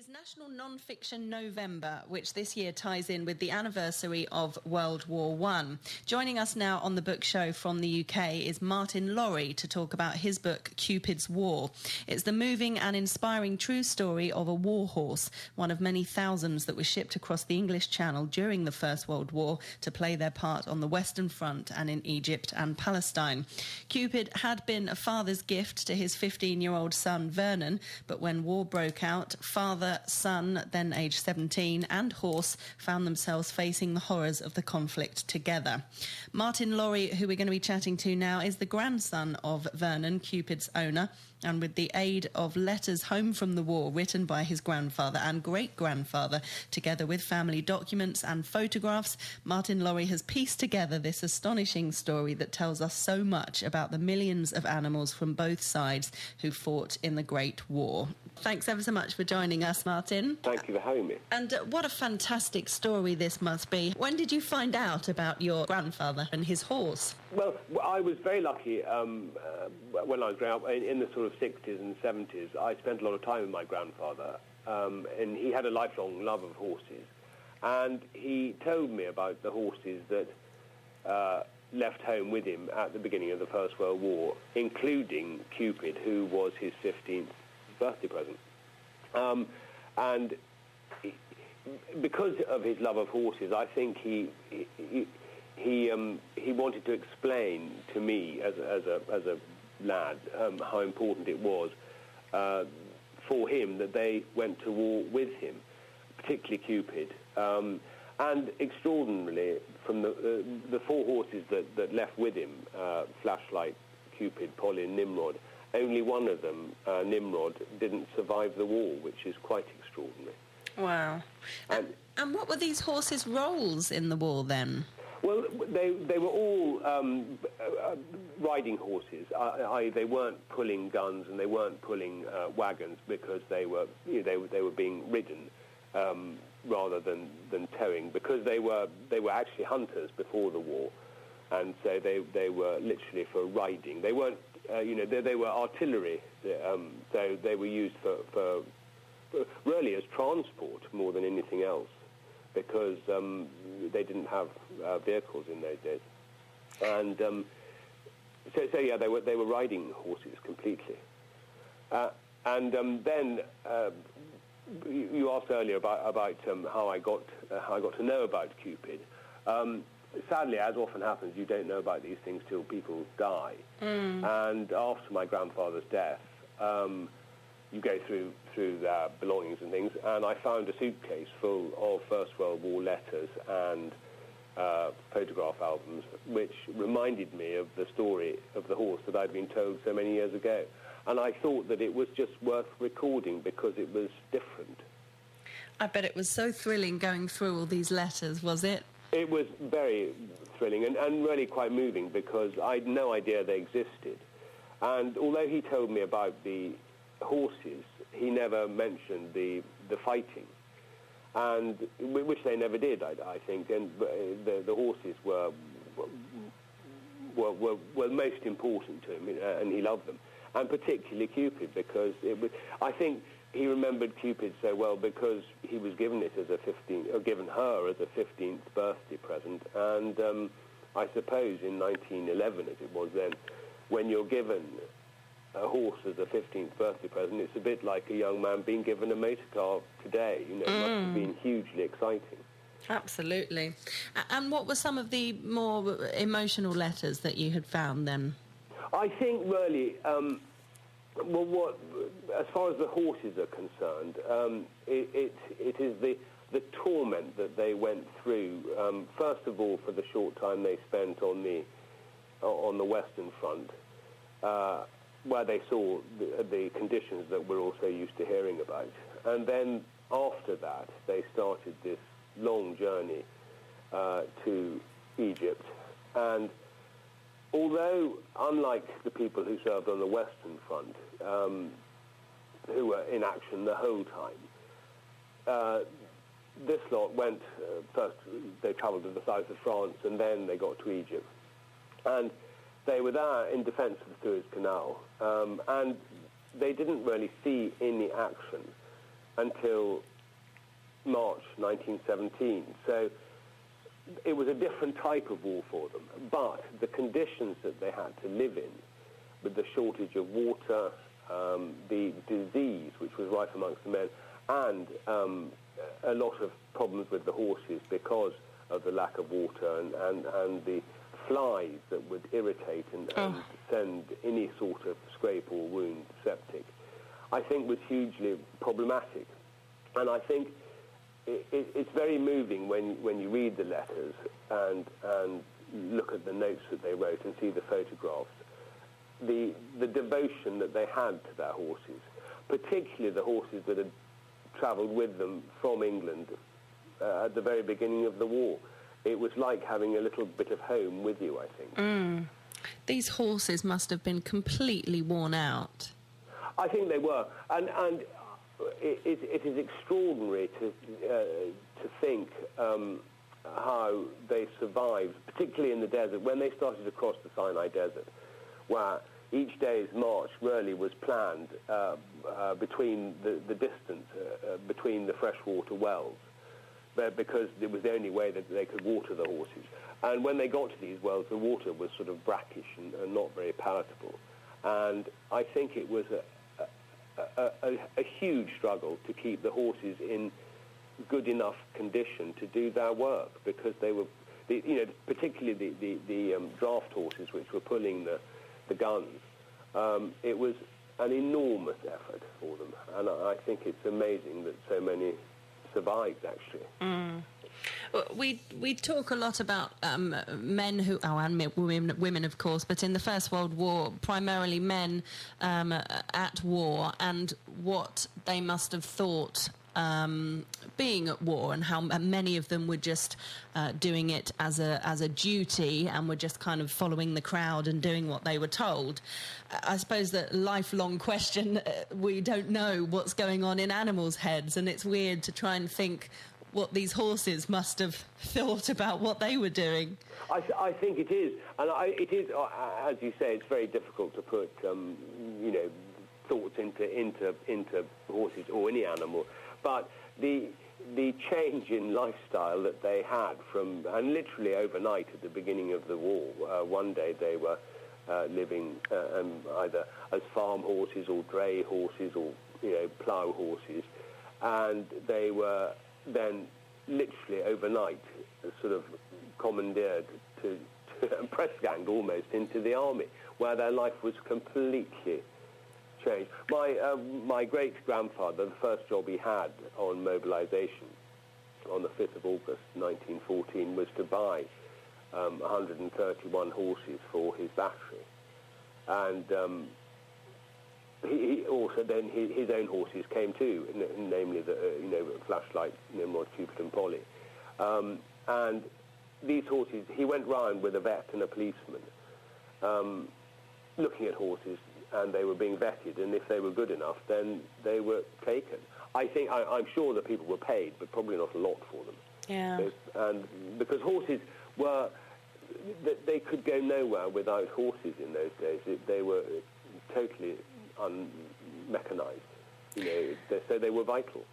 is National Non-Fiction November, which this year ties in with the anniversary of World War I. Joining us now on the book show from the UK is Martin Laurie to talk about his book, Cupid's War. It's the moving and inspiring true story of a war horse, one of many thousands that was shipped across the English Channel during the First World War to play their part on the Western Front and in Egypt and Palestine. Cupid had been a father's gift to his 15-year-old son, Vernon, but when war broke out, father, son, then aged 17, and horse found themselves facing the horrors of the conflict together. Martin Laurie, who we're going to be chatting to now, is the grandson of Vernon, Cupid's owner, and with the aid of letters home from the war written by his grandfather and great-grandfather, together with family documents and photographs, Martin Laurie has pieced together this astonishing story that tells us so much about the millions of animals from both sides who fought in the Great War. Thanks ever so much for joining us, Martin. Thank you for having me. And what a fantastic story this must be. When did you find out about your grandfather and his horse? Well, I was very lucky when I was growing up, in the sort of 60s and 70s. I spent a lot of time with my grandfather, and he had a lifelong love of horses. And he told me about the horses that left home with him at the beginning of the First World War, including Cupid, who was his 15th birthday present. And because of his love of horses, I think he wanted to explain to me as a lad how important it was for him that they went to war with him, particularly Cupid. And extraordinarily, from the four horses that left with him, Flashlight, Cupid, Polly and Nimrod, only one of them, Nimrod, didn't survive the war, which is quite extraordinary. Wow. And what were these horses' roles in the war then? Well, they were all riding horses. They weren't pulling guns and they weren't pulling wagons because they were being ridden rather than towing, because they were actually hunters before the war, and so they were literally for riding. They weren't they were artillery, so they were used for really as transport more than anything else, because they didn't have vehicles in those days, and so yeah, they were riding horses completely. And then you asked earlier about how I got to know about Cupid. Sadly, as often happens, you don't know about these things till people die. And after my grandfather's death, you go through their belongings and things, and I found a suitcase full of First World War letters and photograph albums, which reminded me of the story of the horse that I'd been told so many years ago. And I thought that it was just worth recording because it was different. I bet it was so thrilling going through all these letters, was it? It was very thrilling and really quite moving, because I had no idea they existed. And although he told me about the horses, he never mentioned the fighting, and which they never did, I think. And the horses were most important to him, and he loved them, and particularly Cupid, because I think he remembered Cupid so well because he was given it as given her as a 15th birthday present, and I suppose in 1911, as it was then, when you're given a horse as a 15th birthday present, it's a bit like a young man being given a motor car today. It must have been hugely exciting. Absolutely. And what were some of the more emotional letters that you had found then? I think really, as far as the horses are concerned, it is the torment that they went through. First of all, for the short time they spent on the Western Front, where they saw the conditions that we're also used to hearing about. And then after that, they started this long journey to Egypt. And although, unlike the people who served on the Western Front, who were in action the whole time, this lot went, first they travelled to the south of France, and then they got to Egypt. And they were there in defence of the Suez Canal, and they didn't really see any action until March 1917. So it was a different type of war for them. But the conditions that they had to live in, with the shortage of water, the disease, which was rife amongst the men, and a lot of problems with the horses because of the lack of water and the flies that would irritate and send any sort of scrape or wound septic, I think was hugely problematic. And I think it's very moving when you read the letters and look at the notes that they wrote and see the photographs, the devotion that they had to their horses, particularly the horses that had travelled with them from England at the very beginning of the war. It was like having a little bit of home with you, I think. These horses must have been completely worn out. I think they were. And it is extraordinary to think how they survived, particularly in the desert, when they started to cross the Sinai Desert, where each day's march really was planned between the distance between the freshwater wells, because it was the only way that they could water the horses. And when they got to these wells, the water was sort of brackish and not very palatable. And I think it was a huge struggle to keep the horses in good enough condition to do their work, because they were, particularly the draft horses, which were pulling the guns. It was an enormous effort for them, and I think it's amazing that so many survived, actually. We talk a lot about men who, and women, of course, but in the First World War, primarily men at war, and what they must have thought being at war, and how many of them were just doing it as a duty, and were just kind of following the crowd and doing what they were told. I suppose that lifelong question, we don't know what's going on in animals' heads, and it's weird to try and think what these horses must have thought about what they were doing. I think it is, and it is, as you say, it's very difficult to put thoughts into horses or any animal. But the change in lifestyle that they had and literally overnight at the beginning of the war, one day they were living either as farm horses or dray horses or plough horses, and they were then literally overnight sort of commandeered to press ganged almost into the army, where their life was completely changed. My great-grandfather, the first job he had on mobilization on the 5th of August 1914 was to buy 131 horses for his battery, and he also then his own horses came too, namely the Flashlight, Nimrod, Cupid and Polly, and these horses, he went round with a vet and a policeman looking at horses, and they were being vetted, and if they were good enough, then they were taken. I'm sure that people were paid, but probably not a lot for them. Yeah. And because horses were, they could go nowhere without horses in those days. They were totally unmechanized, so they were vital.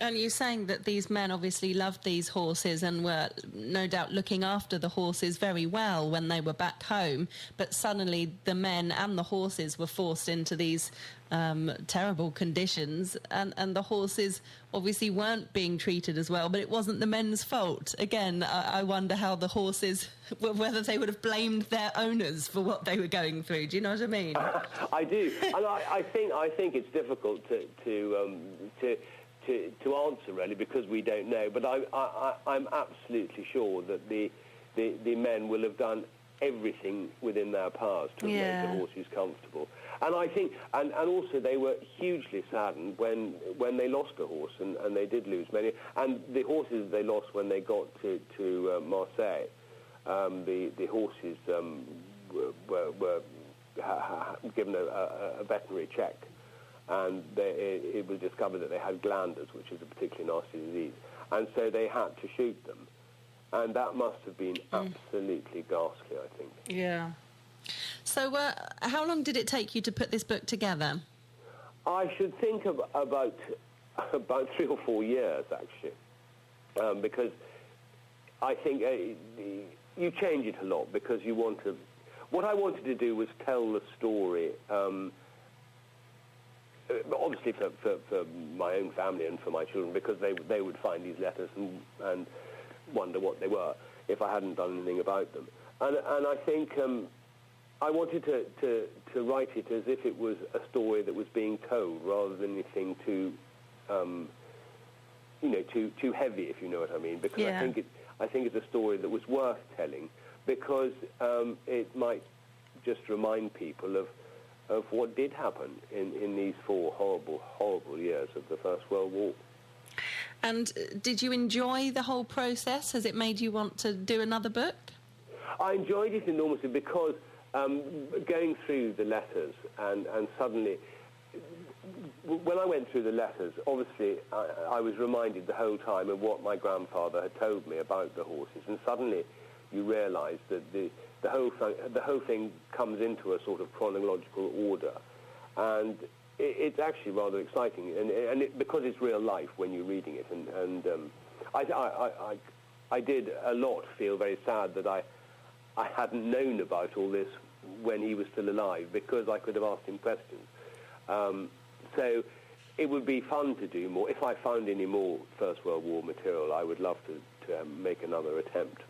And you're saying that these men obviously loved these horses and were no doubt looking after the horses very well when they were back home, but suddenly the men and the horses were forced into these terrible conditions, and the horses obviously weren't being treated as well, but it wasn't the men's fault. Again, I wonder how the horses, whether they would have blamed their owners for what they were going through. Do you know what I mean? I do, and I think it's difficult to answer, really, because we don't know. But I'm absolutely sure that the men will have done everything within their powers to make the horses comfortable. And I think, and also they were hugely saddened when they lost a horse, and they did lose many. And the horses they lost when they got to Marseille, the horses were given a veterinary check, and it was discovered that they had glanders, which is a particularly nasty disease, and so they had to shoot them, and that must have been absolutely ghastly, I think. Yeah. So how long did it take you to put this book together? I should think of about about 3 or 4 years, actually, because I think you change it a lot because you want to... What I wanted to do was tell the story, obviously for my own family and for my children, because they would find these letters and wonder what they were if I hadn't done anything about them. And I think I wanted to write it as if it was a story that was being told rather than anything too heavy, if you know what I mean, because Yeah. I think it's a story that was worth telling because it might just remind people of what did happen in these 4 horrible, horrible years of the First World War. And did you enjoy the whole process? Has it made you want to do another book? I enjoyed it enormously because going through the letters and suddenly, when I went through the letters, obviously I was reminded the whole time of what my grandfather had told me about the horses, and suddenly you realise that the whole thing comes into a sort of chronological order, and it's actually rather exciting, and because it's real life when you're reading it, and I did a lot feel very sad that I hadn't known about all this when he was still alive, because I could have asked him questions. So it would be fun to do more. If I found any more First World War material, I would love to make another attempt.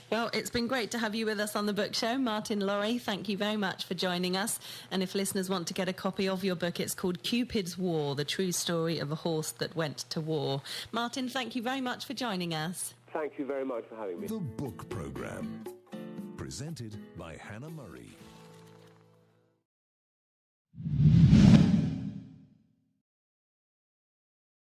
Well, it's been great to have you with us on the book show. Martin Laurie, thank you very much for joining us. And if listeners want to get a copy of your book, it's called Cupid's War, the true story of a horse that went to war. Martin, thank you very much for joining us. Thank you very much for having me. The Book Programme, presented by Hannah Murray.